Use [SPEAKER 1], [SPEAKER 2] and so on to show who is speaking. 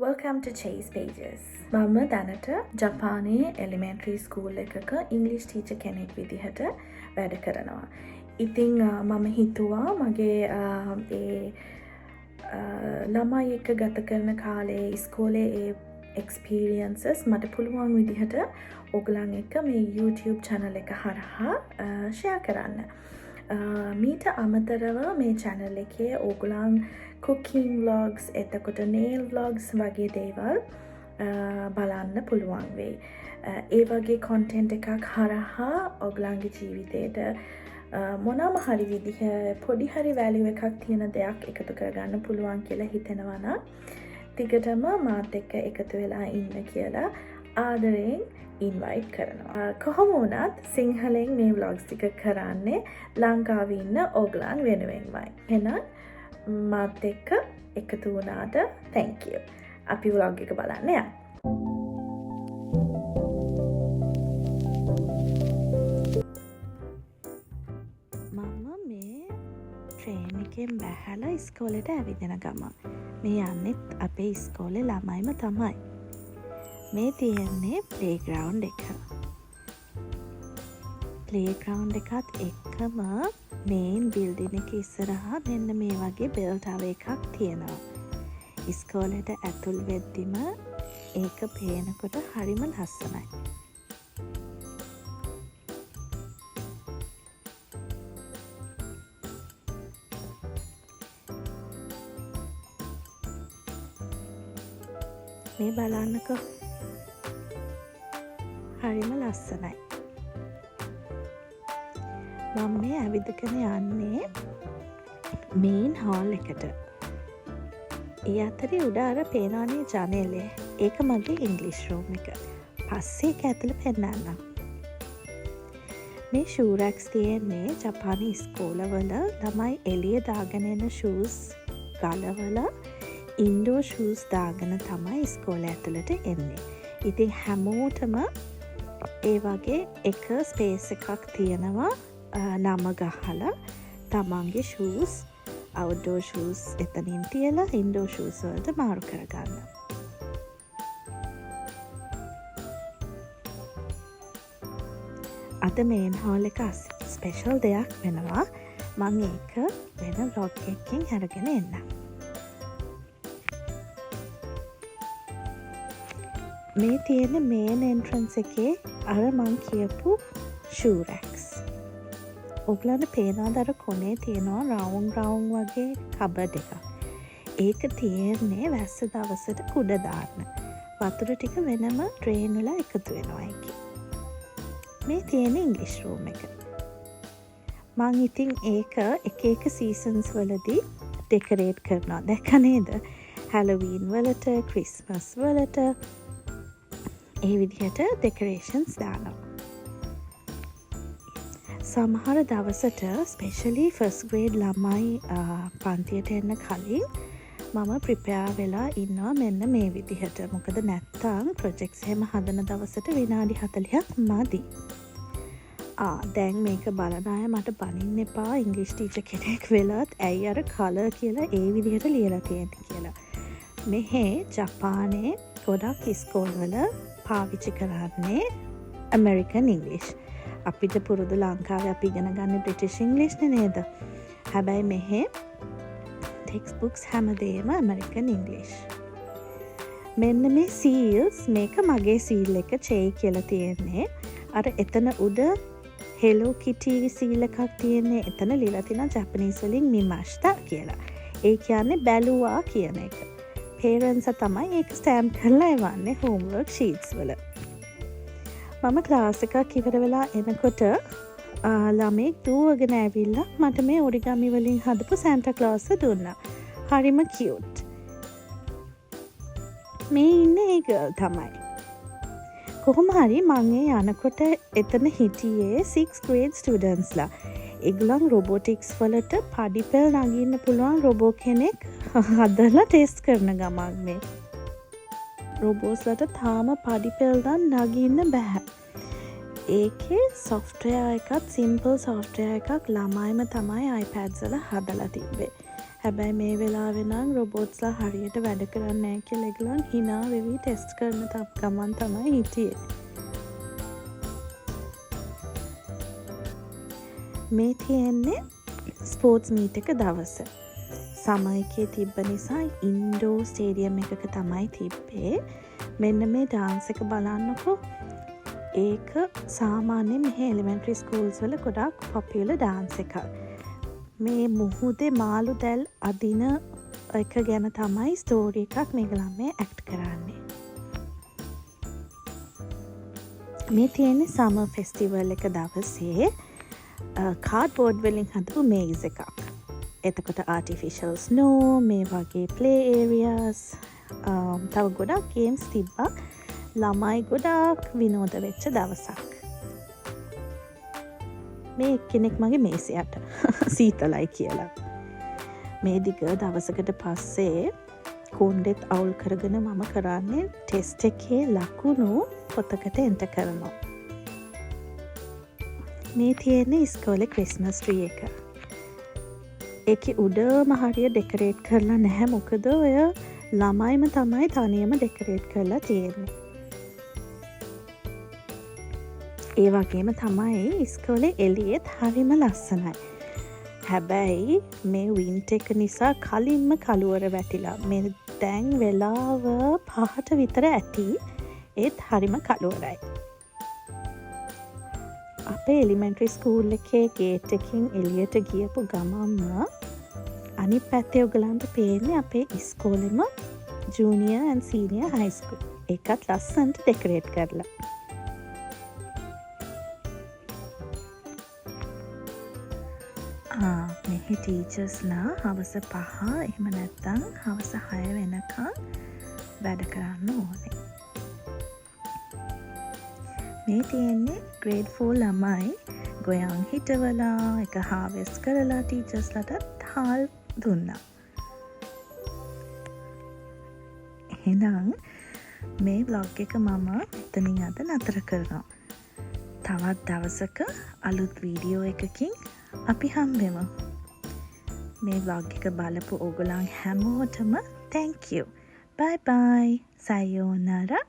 [SPEAKER 1] Welcome to Chase Pages. මම දැනට ජපානයේ එලිමෙන්ටරි school එකක ඉංග්‍රීසි ටීචර් කෙනෙක් විදිහට වැඩ කරනවා. ඉතින් මම හිතුවා මගේ ළමයි එක්ක ගත කරන කාලේ ඉස්කෝලේ ඒ එක්ස්පීරියන්සස් මට පුළුවන් විදිහට ඔයගලන් එක්ක මේ YouTube channel එක හරහා ෂෙයා කරන්න. මීට අමතරව මේ channel එකේ ඔයගලන් cooking vlogs එතකොට nail vlogs වගේ දේවල් බලන්න පුළුවන් වෙයි. ඒ වගේ content එකක් හරහා ඔයගලන්ගේ ජීවිතේට මොනම හරි විදිහ පොඩි හරි value එකක් තියෙන දෙයක් එකතු කරගන්න පුළුවන් කියලා හිතෙනවා නම් ටිකටම මාත් එක්ක එකතු වෙලා ඉන්න කියලා ආදරෙන් ඉන්වයිට් කරනවා. කොහොම වුණත් සිංහලෙන් මේ vlogs ටික කරන්නේ ලංකාවේ ඉන්න ඔයගලන් වෙනුවෙන්මයි. එහෙනම් මාත් එක්ක එකතු වුණාට thank you. අපි vlog එක බලන්න යන්න. මම මේ ට්‍රේන් එකෙන් බැහැලා ඉස්කෝලේට ඇවිදින ගමන් මේ යන්නෙත් අපේ ඉස්කෝලේ ළමයිම තමයි. මේ තියෙන්නේ ප්ලේග්‍රවුන්ඩ් එක. ප්ලේග්‍රවුන්ඩ් එකත් එක්කම මේන් බිල්ඩින් එක ඉස්සරහා මෙන්න මේ වගේ බෙල් ටවර් එකක් තියෙනවා. ඉස්කෝලේට ඇතුල් වෙද්දිම ඒක පේනකොට හරිම ලස්සනයි. මේ බලන්නකෝ. හරිම ලස්සනයි. මම මේ ඇවිදගෙන යන්නේ මේන් හෝල් එකට. ඒ අතරේ උඩ අර පේනවනේ ජනේලේ. ඒක මගේ ඉංග්‍රීසි රූම් එක. පස්සේ ඒක ඇතුළේ පෙන්නන්නම්. මේ ෂූ රැක්ස් තියෙන්නේ ජපානයේ ඉස්කෝලවල ළමයි එළිය දාගෙන එන ෂූස් ගලවලා ඉන්ඩෝර් ෂූස් දාගෙන තමයි ඉස්කෝලේ ඇතුළට එන්නේ. ඉතින් හැමෝටම ඒ වගේ එක ස්පේස් එකක් තියෙනවා නම ගහලා තමන්ගේ ෂූස් අවුට්ඩෝර් ෂූස් එතනින් තියලා ඉන්ඩෝර් ෂූස් වලට මාරු කරගන්න. අද මේන් හෝල් එක ස්පෙෂල් දෙයක් වෙනවා. මම ඒක වෙන vlog එකකින් අරගෙන එන්නම්. මේ තියෙන මේන් එන්ට්‍රන්ස් එකේ අර මං කියපු ෂූ රැක්ස්. ඔයගලන්ට පේනවද අර කොනේ තියෙනවා රවුන්ඩ් වගේ කබඩ් එකක්. ඒක තියෙන්නේ වැස්ස දවසට කුඩ දාන්න. වතුර ටික වෙනම ඩ්‍රේන් වල එකතු වෙනවා ඒකේ. මේ තියෙන ඉංග්‍රීසි රූම් එක. මං ඉතින් ඒක එක සීසන්ස් වලදී ඩෙකොරේට් කරනවා. දැක්ක නේද? හැලෝවීන් වලට, ක්‍රිස්මස් වලට ඒ විදිහට ඩෙකොරේෂන්ස් දානවා. සමහර දවසට ස්පෙෂලි ෆස්ට් ග්‍රේඩ් ළමයි පන්තියට එන්න කලින් මම ප්‍රිපෙයාර් වෙලා ඉන්නවා මෙන්න මේ විදිහට. මොකද නැත්තම් ප්‍රොජෙක්ට්ස් එහෙම හදන දවසට විනාඩි 40ක් මදි. දැන් මේක බලන අය මට බනින්න එපා ඉංග්‍රීසි ටීචර් කෙනෙක් වෙලත් ඇයි අර කලර් කියලා ඒ විදිහට ලියලා තියෙන්නේ කියලා. මෙහි ජපානයේ ගොඩක් ඉස්කෝල්වල පාවිච්චි කරන්නේ ඇමරිකන් ඉංග්‍රීසි. අපිට පුරුදු ලංකාවේ අපි ඉගෙන ගන්න බ්‍රිටිෂ් ඉංග්‍රීසි නේද? හැබැයි මෙහෙ ටෙක්ස්ට් බුක්ස් හැමදේම ඇමරිකන් ඉංග්‍රීසි. මෙන්න මේ සීල්ස් මේක මගේ සීල් එක චේ කියලා තියෙන්නේ. අර එතන උඩ හෙලෝ කිටි සීල් එකක් තියෙන්නේ. එතන ලියලා තියෙනවා ජපනීස් වලින් මිමාෂ්ටා කියලා. ඒ කියන්නේ බැලුවා කියන එක. පේරන්ට්ස් තමයි ඒක ස්ටෑම්ප් කරලා එවන්නේ හෝම්වර්ක් ෂීට්ස් වල. මම ක්ලාස් එකක් ඉවර වෙලා එනකොට ළමෙක් දුවගෙන ඇවිල්ලා මට මේ ඔරිගාමි වලින් හදපු සැන්ටා ක්ලෝස් දුන්නා. හරිම කියුට්. මේ ඉන්නේ ඒ ගර්ල් තමයි. කොහොම හරි මම යනකොට එතන හිටියේ 6th grade ස්ටුඩන්ට්ස්ලා. ඒගොල්ලන් රොබොටික්ස් වලට පඩිපෙල් නගින්න පුළුවන් රොබෝ කෙනෙක් හදලා ටෙස්ට් කරන ගමන් මේ රොබෝස්ලට තාම පඩිපෙල් නගින්න බෑ. ඒකේ සොෆ්ට්වෙයාර් එකත් සිම්පල් සොෆ්ට්වෙයාර් එකක් ළමයිම තමයි iPads වල හදලා තිබ්බේ. හැබැයි මේ වෙලාවේ නම් රොබෝට්ස්ලා හරියට වැඩ කරන්නේ නැහැ කියලා ඒගොල්ලන් hina වෙවි ටෙස්ට් කරන ගමන් තමයි හිටියේ. මේ තියෙන්නේ ස්පෝර්ට්ස් මීට් එක දවස. සමර් එකේ තිබ්බ නිසා ඉන්ඩෝර් ස්ටේඩියම් එකක තමයි තිබ්බේ. මෙන්න මේ ඩාන්ස් එක බලන්නකෝ. ඒක සාමාන්‍යයෙන් මෙහි එලිමෙන්ටරි ස්කූල්ස් වල ගොඩාක් පොපියුලර් ඩාන්ස් එකක්. මේ මුහුදේ මාළු දැල් අදින එක ගැන තමයි ස්ටෝරි එකක් මේක ළමයි ඇක්ට් කරන්නේ. මේ තියෙන්නේ සමර් ෆෙස්ටිවල් එක දවසේ කාඩ්බෝඩ් වලින් හදපු මේස් එකක්. එතකොට ආටිෆිෂල් ස්නෝ, මේ වගේ ප්ලේ ඒරියාස්, තව ගොඩක් ගේම්ස් තිබ්බා. ළමයි ගොඩාක් විනෝද වෙච්ච දවසක්. මේ එක්කෙනෙක් මගේ මේසයට සීතලයි කියලා. මේ දිග දවසකට පස්සේ කොණ්ඩෙත් අවුල් කරගෙන මම කරන්නේ ටෙස්ට් එකේ ලකුණු පොතකට එන්ටර් කරනවා. මේ තියෙන්නේ ඉස්කෝලේ ක්‍රිස්මස් ට්‍රී එක. ඒකේ උඩම හරිය ඩෙකරේට් කරලා නැහැ. මොකද ඔය ළමයිම තමයි තනියම ඩෙකරේට් කරලා තියෙන්නේ. ඒ වගේම තමයි ඉස්කෝලේ එළියෙත් හරිම ලස්සනයි. හැබැයි මේ වින්ටර් එක නිසා කලින්ම කළුවර වැටිලා. මේ දැන් වෙලාව 5ට විතර ඇති. ඒත් හරිම කළුවරයි. අපේ එලිමෙන්ටරි ස්කූල් එකේ ගේට් එකකින් එළියට ගියපු ගමන්ම අනිත් පැත්තේ ඔයගලන්ට පේන්නේ අපේ ඉස්කෝලේම junior and senior high school. ඒකත් ලස්සනට ඩෙකරේට් කරලා. මෙහි ටීචර්ස්ලා හවස 5 එහෙම නැත්නම් හවස 6 වෙනකන් වැඩ කරන්න ඕනේ. මේ තියෙන්නේ ග්‍රේඩ් 4 ළමයි ගොයන් හිටවලා එක හාවෙස්ට් කරලා ටීචර්ස්ලට හාල් දුන්නා. එහෙනම් මේ ව්ලොග් එක මම එතනින් අද නතර කරනවා. තවත් දවසක අලුත් වීඩියෝ එකකින් අපි හම්බෙමු. මේ ව්ලොග් එක බලපු ඕගොල්ලන් හැමෝටම thank you. Bye bye. Sayonara.